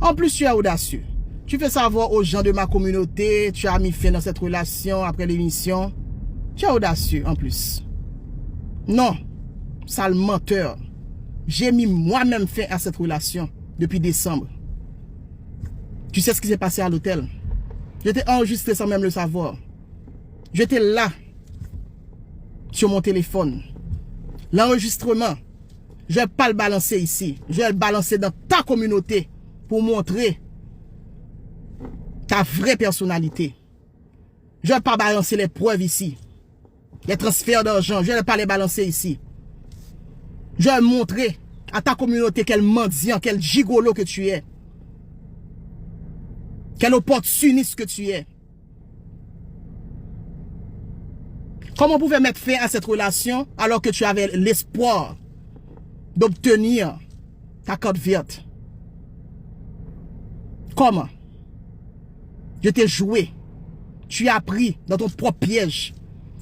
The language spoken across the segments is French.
En plus, tu es audacieux. Tu fais savoir aux gens de ma communauté, tu as mis fin dans cette relation après l'émission. Tu es audacieux en plus. Non, sale menteur. J'ai mis moi-même fin à cette relation depuis décembre. Tu sais ce qui s'est passé à l'hôtel? J'étais enregistré sans même le savoir. J'étais là, sur mon téléphone. L'enregistrement, je ne vais pas le balancer ici. Je vais le balancer dans ta communauté pour montrer ta vraie personnalité. Je ne vais pas balancer les preuves ici. Les transferts d'argent, je ne vais pas les balancer ici. Je vais montrer à ta communauté quel mendiant, quel gigolo que tu es. Quel opportuniste que tu es. Comment on pouvait mettre fin à cette relation alors que tu avais l'espoir d'obtenir ta carte verte? Comment? Je t'ai joué. Tu as pris dans ton propre piège.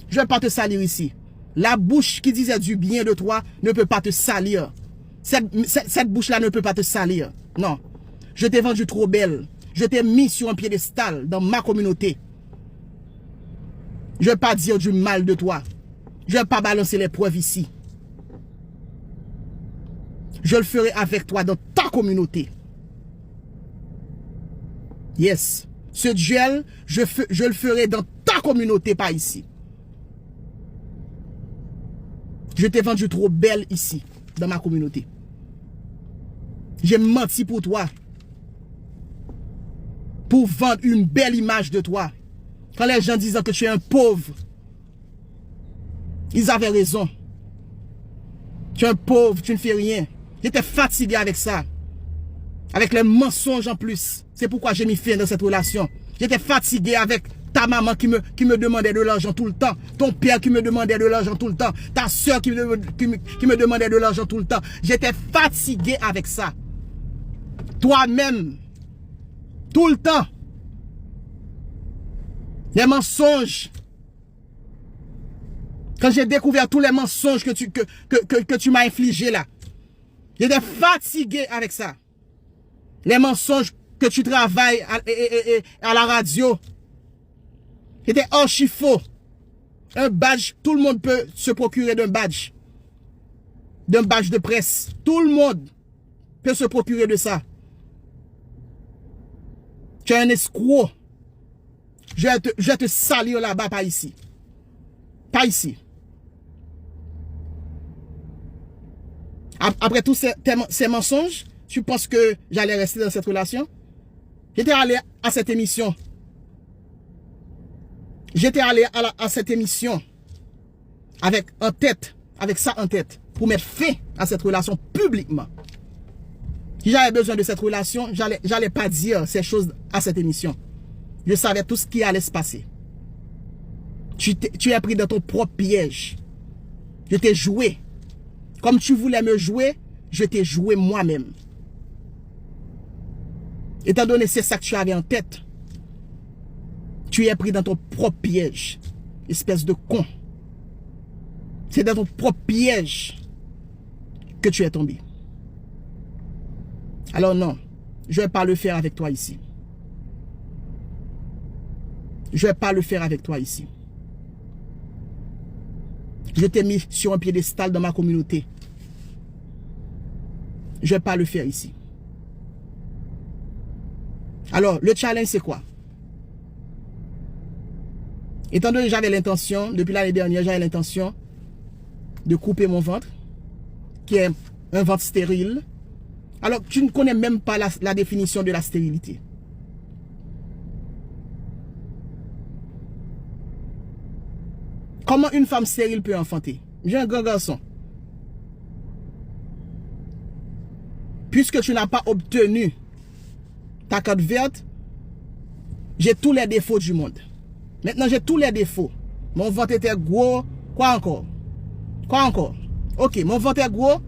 Je ne vais pas te salir ici. La bouche qui disait du bien de toi ne peut pas te salir. Cette bouche-là ne peut pas te salir. Non. Je t'ai vendu trop belle. Je t'ai mis sur un piédestal dans ma communauté. Je ne vais pas dire du mal de toi. Je ne vais pas balancer les preuves ici. Je le ferai avec toi dans ta communauté. Yes. Ce duel, je le ferai dans ta communauté, pas ici. Je t'ai vendu trop belle ici, dans ma communauté. J'ai menti pour toi. Pour vendre une belle image de toi. Quand les gens disaient que tu es un pauvre, ils avaient raison. Tu es un pauvre, tu ne fais rien. J'étais fatigué avec ça. Avec les mensonges en plus. C'est pourquoi j'ai mis fin dans cette relation. J'étais fatigué avec ta maman qui me demandait de l'argent tout le temps. Ton père qui me demandait de l'argent tout le temps. Ta soeur qui me demandait de l'argent tout le temps. J'étais fatigué avec ça. Toi-même. Tout le temps. Les mensonges. Quand j'ai découvert tous les mensonges que tu m'as infligés là. J'étais fatigué avec ça. Les mensonges que tu travailles à la radio. C'était archi faux. Un badge, tout le monde peut se procurer d'un badge. D'un badge de presse. Tout le monde peut se procurer de ça. Tu es un escroc. Je vais te salir là-bas, pas ici. Pas ici. Après tous ces mensonges, tu penses que j'allais rester dans cette relation? J'étais allé à cette émission. J'étais allé à cette émission avec ça en tête, pour mettre fin à cette relation publiquement. Si j'avais besoin de cette relation, j'allais pas dire ces choses à cette émission. Je savais tout ce qui allait se passer. Tu es pris dans ton propre piège. Je t'ai joué. Comme tu voulais me jouer, je t'ai joué moi-même. Étant donné c'est ça que tu avais en tête, tu es pris dans ton propre piège. Espèce de con. C'est dans ton propre piège que tu es tombé. Alors non, je ne vais pas le faire avec toi ici. Je ne vais pas le faire avec toi ici. Je t'ai mis sur un piédestal dans ma communauté. Je ne vais pas le faire ici. Alors, le challenge, c'est quoi? Étant donné que j'avais l'intention, depuis l'année dernière, j'avais l'intention de couper mon ventre, qui est un ventre stérile. Alors, tu ne connais même pas la définition de la stérilité. Comment une femme stérile peut enfanter? J'ai un grand garçon. Puisque tu n'as pas obtenu ta carte verte, j'ai tous les défauts du monde. Maintenant, j'ai tous les défauts. Mon ventre était gros. Quoi encore? Quoi encore? Ok, mon ventre est gros.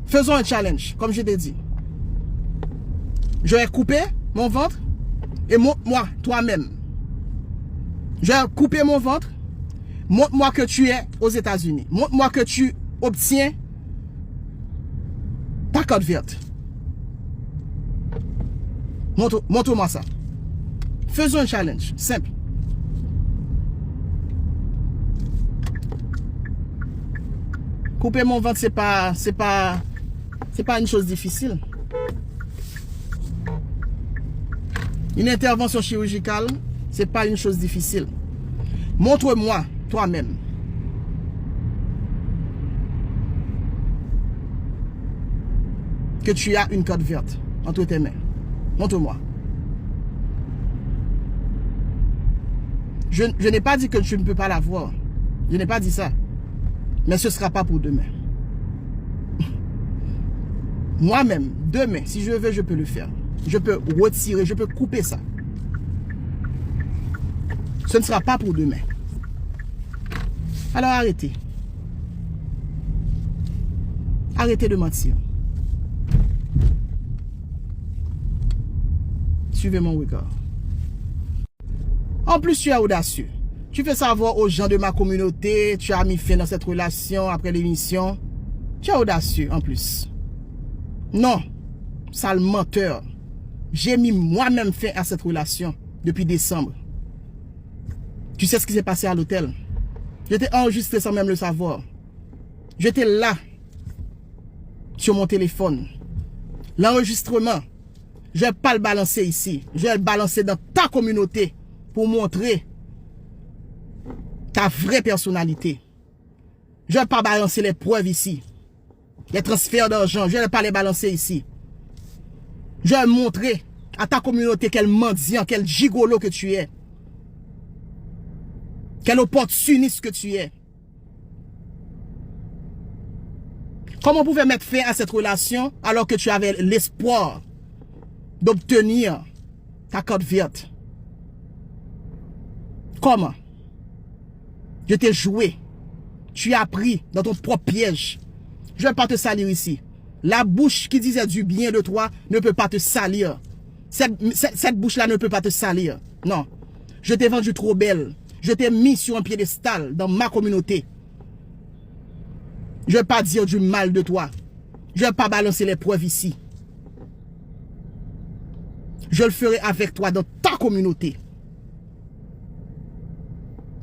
Faisons un challenge, comme je t'ai dit. Je vais couper mon ventre. Et moi, toi-même. Je vais couper mon ventre. Montre-moi que tu es aux États-Unis. Montre-moi que tu obtiens ta carte verte. Montre-moi ça. Faisons un challenge, simple. Couper mon ventre, c'est pas une chose difficile. Une intervention chirurgicale, c'est pas une chose difficile. Montre-moi toi-même. Que tu as une corde verte entre tes mains. Montre-moi. Je n'ai pas dit que tu ne peux pas l'avoir. Je n'ai pas dit ça. Mais ce ne sera pas pour demain. Moi-même, demain, si je veux, je peux le faire. Je peux retirer, je peux couper ça. Ce ne sera pas pour demain. Alors arrêtez. Arrêtez de mentir. Suivez mon regard. En plus, tu es audacieux. Tu fais savoir aux gens de ma communauté, tu as mis fin dans cette relation après l'émission. Tu es audacieux en plus. Non, sale menteur. J'ai mis moi-même fin à cette relation depuis décembre. Tu sais ce qui s'est passé à l'hôtel? J'étais enregistré sans même le savoir. J'étais là, sur mon téléphone. L'enregistrement, je ne vais pas le balancer ici. Je vais le balancer dans ta communauté pour montrer ta vraie personnalité. Je ne vais pas balancer les preuves ici. Les transferts d'argent, je ne vais pas les balancer ici. Je vais montrer à ta communauté quel mendiant, quel gigolo que tu es. Quel opportuniste que tu es. Comment on pouvait mettre fin à cette relation alors que tu avais l'espoir d'obtenir ta corde verte? Comment? Je t'ai joué. Tu as pris dans ton propre piège. Je ne vais pas te salir ici. La bouche qui disait du bien de toi ne peut pas te salir. Cette bouche-là ne peut pas te salir. Non. Je t'ai vendu trop belle. Je t'ai mis sur un piédestal dans ma communauté. Je ne vais pas dire du mal de toi. Je ne vais pas balancer les preuves ici. Je le ferai avec toi dans ta communauté.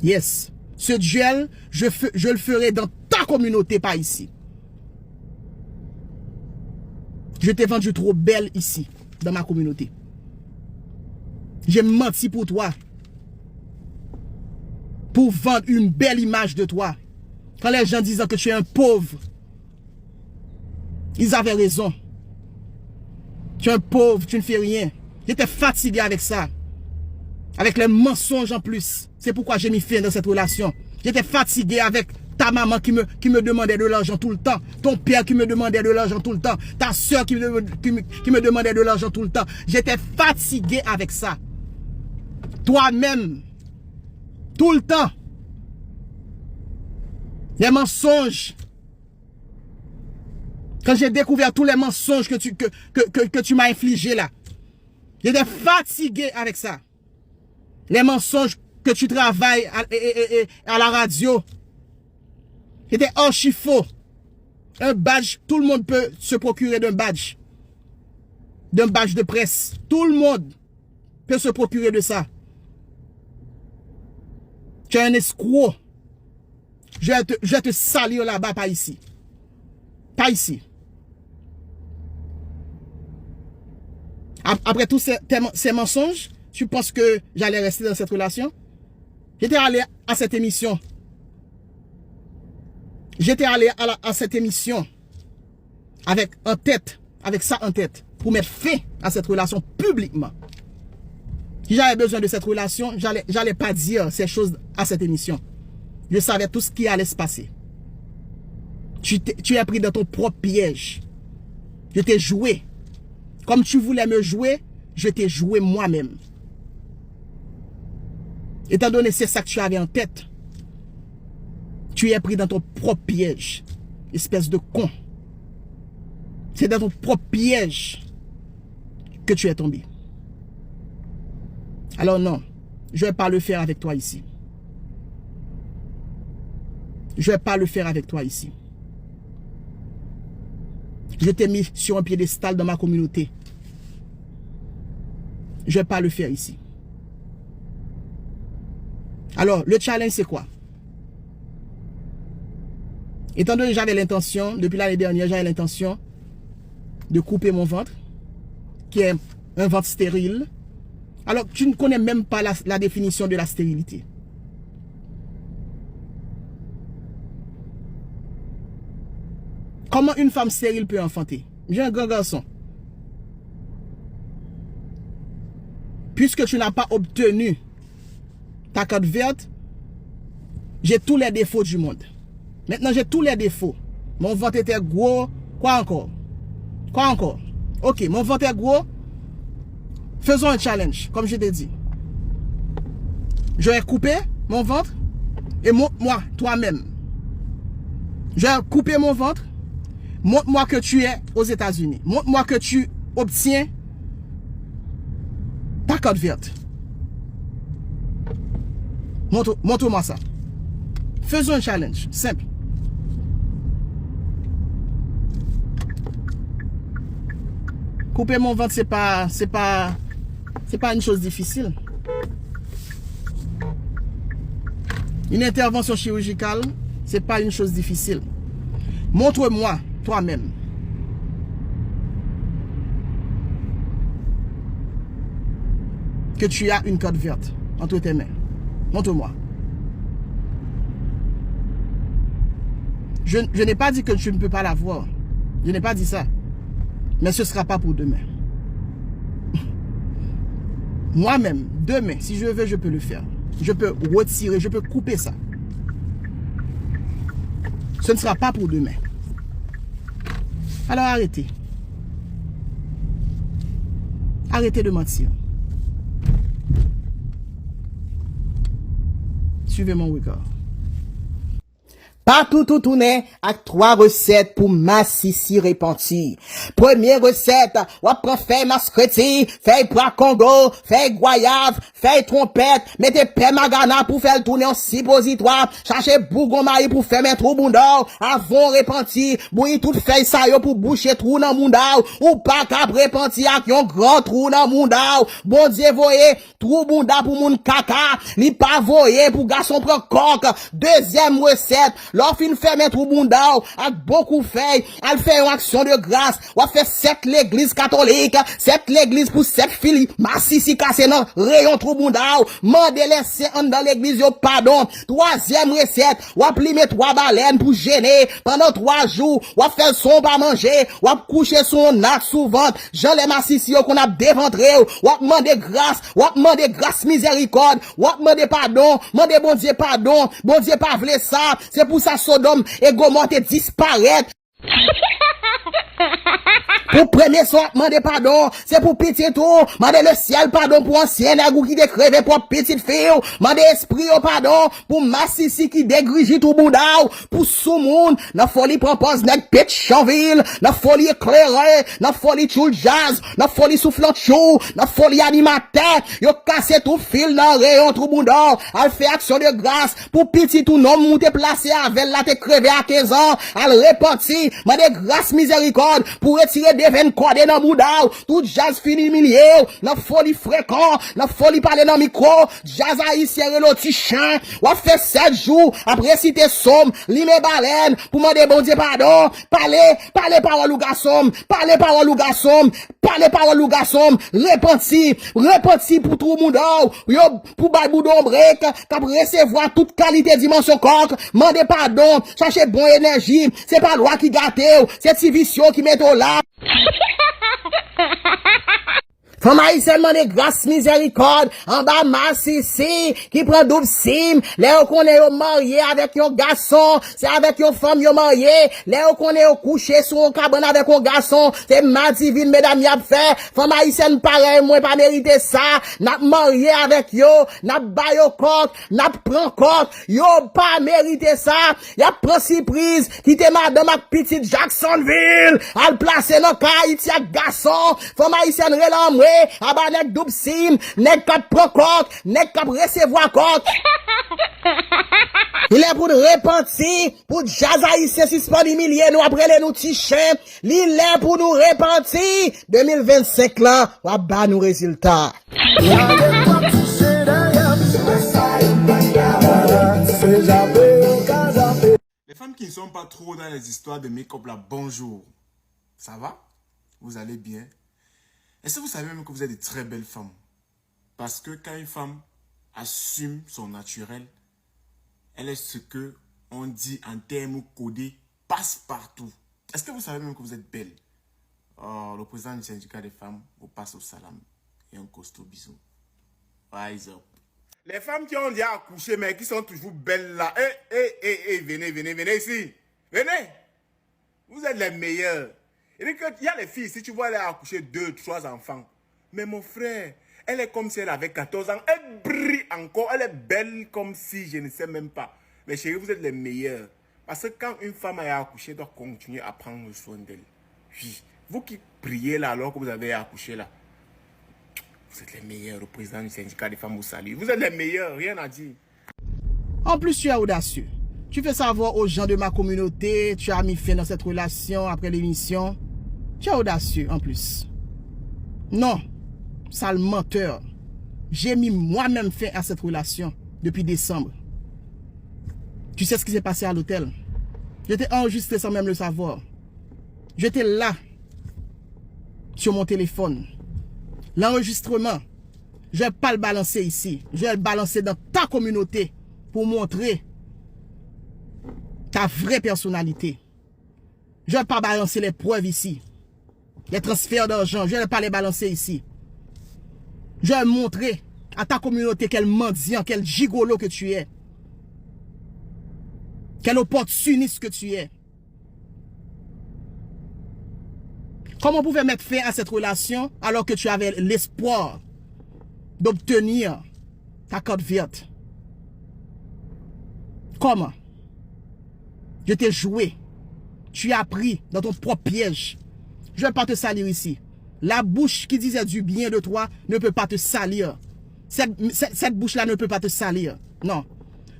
Yes. Ce duel, je le ferai dans ta communauté, pas ici. Je t'ai vendu trop belle ici, dans ma communauté. J'ai menti pour toi. Pour vendre une belle image de toi. Quand les gens disaient que tu es un pauvre, ils avaient raison. Tu es un pauvre, tu ne fais rien. J'étais fatigué avec ça. Avec les mensonges en plus. C'est pourquoi j'ai mis fin dans cette relation. J'étais fatigué avec ta maman qui me demandait de l'argent tout le temps. Ton père qui me demandait de l'argent tout le temps. Ta soeur qui me demandait de l'argent tout le temps. J'étais fatigué avec ça. Toi-même. Tout le temps. Les mensonges. Quand j'ai découvert tous les mensonges que tu m'as infligés là. J'étais fatigué avec ça. Les mensonges que tu travailles à la radio. C'était archi faux. Un badge, tout le monde peut se procurer d'un badge. D'un badge de presse. Tout le monde peut se procurer de ça. Tu es un escroc. Je vais te salir là-bas, pas ici. Pas ici. Après tous ces mensonges, tu penses que j'allais rester dans cette relation? J'étais allé à cette émission. J'étais allé à cette émission avec ça en tête, pour mettre fin à cette relation publiquement. Si j'avais besoin de cette relation, j'allais pas dire ces choses à cette émission. Je savais tout ce qui allait se passer. Tu es pris dans ton propre piège. Je t'ai joué. Comme tu voulais me jouer, je t'ai joué moi-même. Étant donné c'est ça que tu avais en tête, tu es pris dans ton propre piège. Espèce de con. C'est dans ton propre piège que tu es tombé. Alors non, je ne vais pas le faire avec toi ici. Je ne vais pas le faire avec toi ici. Je t'ai mis sur un piédestal dans ma communauté. Je vais pas le faire ici. Alors, le challenge, c'est quoi? Étant donné que j'avais l'intention, depuis l'année dernière, j'avais l'intention de couper mon ventre, qui est un ventre stérile. Alors, tu ne connais même pas la définition de la stérilité. Comment une femme stérile peut enfanter? J'ai un grand garçon. Puisque tu n'as pas obtenu ta carte verte, j'ai tous les défauts du monde. Maintenant, j'ai tous les défauts. Mon ventre était gros. Quoi encore? Quoi encore? Ok, mon ventre est gros. Faisons un challenge, comme je t'ai dit. Je vais couper mon ventre. Et montre-moi, toi-même. Je vais couper mon ventre. Montre-moi que tu es aux États-Unis. Montre-moi que tu obtiens ta carte verte. Montre-moi ça. Faisons un challenge, simple. Couper mon ventre, c'est pas une chose difficile. Une intervention chirurgicale, c'est pas une chose difficile. Montre-moi toi-même. Que tu as une carte verte entre tes mains. Montre-moi. Je n'ai pas dit que tu ne peux pas l'avoir. Je n'ai pas dit ça. Mais ce ne sera pas pour demain. Moi-même, demain, si je veux, je peux le faire. Je peux retirer, je peux couper ça. Ce ne sera pas pour demain. Alors arrêtez. Arrêtez de mentir. Suivez mon regard. Partout tout tourner avec 3 recettes pour massissi repenti. Première recette, on prend feuille mascreti, feuille bras Congo, feuille goyave, feuille trompette, mettez pain magana pour faire tourner en suppositoire, cherchez bougon maï pour faire un trou bundor, avant repenti, bouillir toute feuille ça yo pour boucher trou dans mundao, ou pas cap repenti avec un grand trou dans mundao. Bon Dieu voyez, trou bunda pour moun kaka, li pas voyez pour garçon prend coque. Deuxième recette, l'offre fait mettre au bundao, avec beaucoup fait, elle fait une action de grâce, ou fait 7 l'église catholique, 7 l'église pour 7 filles, massissi cassé dans rayon trou bundao, mande laisser dans l'église yo pardon. Troisième recette, ou plimer 3 baleines pour gêner, pendant 3 jours, ou faire son pas manger, ou coucher son acte souvent, Jean les massissi qu'on a déventré, ou demander grâce miséricorde, ou demander pardon, demander bon Dieu pardon, bon Dieu pas vle ça, c'est pour ça Sodome et Gomorrhe disparaître. Pour premier soir, demander pardon, c'est pour petit tout, demander le ciel pardon pour ancien nègre qui décrévé pour petite fille, demander esprit au pardon pour massissi qui dégrigit tout boudao, pour sous-monde, la folie propose nègre pet chanville, la folie éclairée, la folie choul jazz, la folie soufflant chou, la folie animateur, yo cassé tout fil dans rayon tout boudao, elle fait action de grâce pour petit tout non monter placé avec la te crevé à 15 ans, elle repentit, demander grâce miséricorde pour retirer des veines cordées dans boudao, tout jazz fini milieu, la folie fréquent, la folie parler dans micro, jazz haïtien le petit chant, ou a fait 7 jours, après citer somme, lime baleine, pour demander bon Dieu pardon, parler parole ou garçon, parler parole ou garçon, parler parole ou garçon, repenti pour tout le monde, yo, pour baïboudon break, qu'ap recevoir toute qualité dimension coq, mandez pardon, cherchez bon énergie, c'est pas loi qui gâte, c'est civition qui met au là. Femme haïtienne demande grâce miséricorde, en bas massissi, qui prend double sim, là qu'on est marié avec un garçon, c'est avec une femme yo marié, là qu'on est couché sur un cabane avec un garçon, c'est ma divine mesdames y a fait, femme haïtienne pareil, moi pas mérité ça, n'a marié avec yo, n'a bail au coq, n'a prend coq, yo pas mérité ça, y a pris surprise, qui te madame ak petite Jacksonville, al placé dans Haïti ak garçon, femme haïtienne relan moi, aba nek double sim, nek kap prokok, nek kap recevoir kok. Il est pour repentir, pour jazz haïtien suspendu milliers, nous après les nous tichins. Il est pour nous repentir. 2025 là, on va bas nos résultats. Les femmes qui ne sont pas trop dans les histoires de make-up là, bonjour. Ça va? Vous allez bien? Est-ce que vous savez même que vous êtes de très belles femmes? Parce que quand une femme assume son naturel, elle est ce que on dit en termes codés passe-partout. Est-ce que vous savez même que vous êtes belle? Oh, le président du syndicat des femmes vous passe au salam et un costaud bisou. Rise up. Les femmes qui ont déjà accouché mais qui sont toujours belles là, venez ici. Venez. Vous êtes les meilleurs. Il y a les filles, si tu vois, elle a accouché 2, 3 enfants. Mais mon frère, elle est comme si elle avait 14 ans. Elle brille encore. Elle est belle comme si je ne sais même pas. Mais chérie, vous êtes les meilleurs. Parce que quand une femme a accouché, elle doit continuer à prendre soin d'elle. Oui. Vous qui priez là alors que vous avez accouché là. Vous êtes les meilleurs. Le président du syndicat des femmes vous salue. Vous êtes les meilleurs. Rien à dire. En plus, tu es audacieux. Tu fais savoir aux gens de ma communauté, tu as mis fin dans cette relation après l'émission. Tu es audacieux en plus. Non, sale menteur. J'ai mis moi-même fin à cette relation depuis décembre. Tu sais ce qui s'est passé à l'hôtel? J'étais enregistré sans même le savoir. J'étais là, sur mon téléphone. L'enregistrement, je ne vais pas le balancer ici. Je vais le balancer dans ta communauté pour montrer ta vraie personnalité. Je ne vais pas balancer les preuves ici. Les transferts d'argent, je ne vais pas les balancer ici. Je vais montrer à ta communauté quel mendiant, quel gigolo que tu es. Quel opportuniste que tu es. Comment on pouvait mettre fin à cette relation alors que tu avais l'espoir d'obtenir ta carte verte? Comment? Je t'ai joué. Tu as pris dans ton propre piège. Je ne vais pas te salir ici. La bouche qui disait du bien de toi ne peut pas te salir. Cette bouche-là ne peut pas te salir. Non.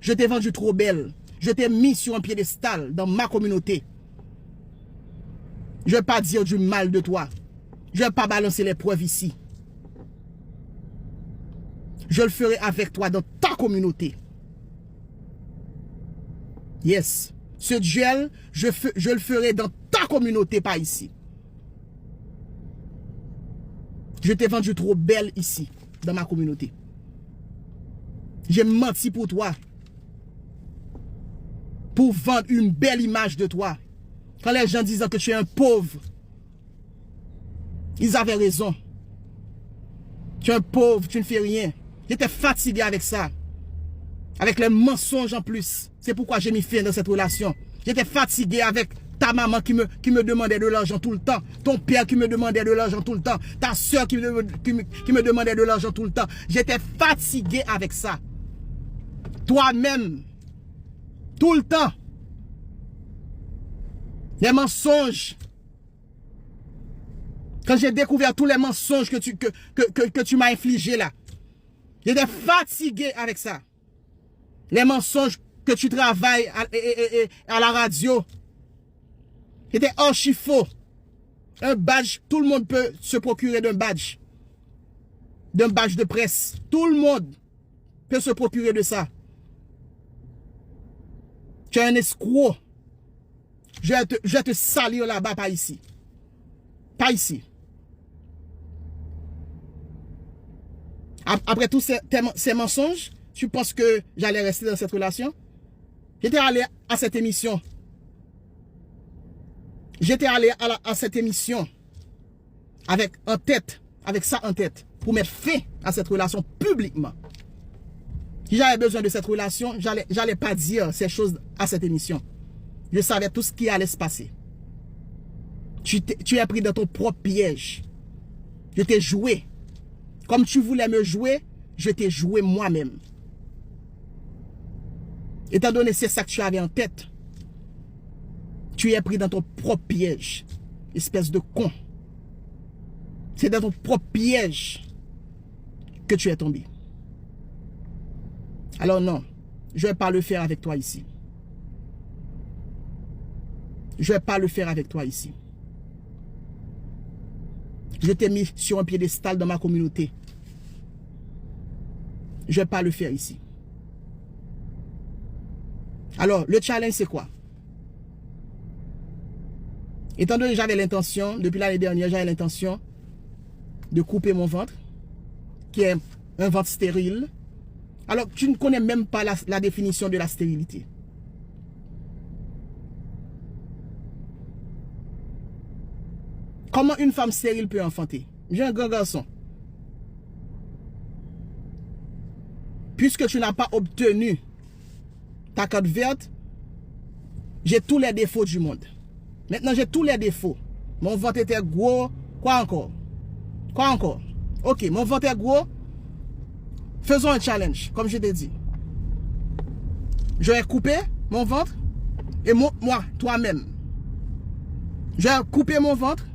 Je t'ai vendu trop belle. Je t'ai mis sur un piédestal dans ma communauté. Je ne vais pas dire du mal de toi. Je ne vais pas balancer les preuves ici. Je le ferai avec toi dans ta communauté. Yes. Ce duel, je le ferai dans ta communauté, pas ici. Je t'ai vendu trop belle ici, dans ma communauté. J'ai menti pour toi. Pour vendre une belle image de toi. Quand les gens disaient que tu es un pauvre, ils avaient raison. Tu es un pauvre, tu ne fais rien. J'étais fatigué avec ça. Avec les mensonges en plus. C'est pourquoi j'ai mis fin dans cette relation. J'étais fatigué avec ta maman qui me demandait de l'argent tout le temps. Ton père qui me demandait de l'argent tout le temps. Ta soeur qui me demandait de l'argent tout le temps. J'étais fatigué avec ça. Toi-même, tout le temps. Les mensonges. Quand j'ai découvert tous les mensonges que tu m'as infligés là. J'étais fatigué avec ça. Les mensonges que tu travailles à la radio. C'était archi faux. Un badge, tout le monde peut se procurer d'un badge. D'un badge de presse. Tout le monde peut se procurer de ça. Tu es un escroc. Je vais te salir là-bas, pas ici. Pas ici. Après tous ces mensonges, tu penses que j'allais rester dans cette relation? J'étais allé à cette émission. J'étais allé à cette émission avec ça en tête, pour mettre fin à cette relation publiquement. Si j'avais besoin de cette relation, j'allais pas dire ces choses à cette émission. Je savais tout ce qui allait se passer. Tu es pris dans ton propre piège. Je t'ai joué. Comme tu voulais me jouer, je t'ai joué moi-même. Étant donné c'est ça que tu avais en tête, tu es pris dans ton propre piège. Espèce de con. C'est dans ton propre piège que tu es tombé. Alors non, je ne vais pas le faire avec toi ici. Je ne vais pas le faire avec toi ici. Je t'ai mis sur un piédestal dans ma communauté. Je ne vais pas le faire ici. Alors, le challenge, c'est quoi? Étant donné que j'avais l'intention, depuis l'année dernière, j'avais l'intention de couper mon ventre, qui est un ventre stérile. Alors, tu ne connais même pas la définition de la stérilité. Comment une femme stérile peut enfanter? J'ai un grand garçon. Puisque tu n'as pas obtenu ta carte verte, j'ai tous les défauts du monde. Maintenant, j'ai tous les défauts. Mon ventre était gros. Quoi encore? Quoi encore? Ok, mon ventre est gros. Faisons un challenge, comme je t'ai dit. Je vais couper mon ventre. Et moi, toi-même. Je vais couper mon ventre.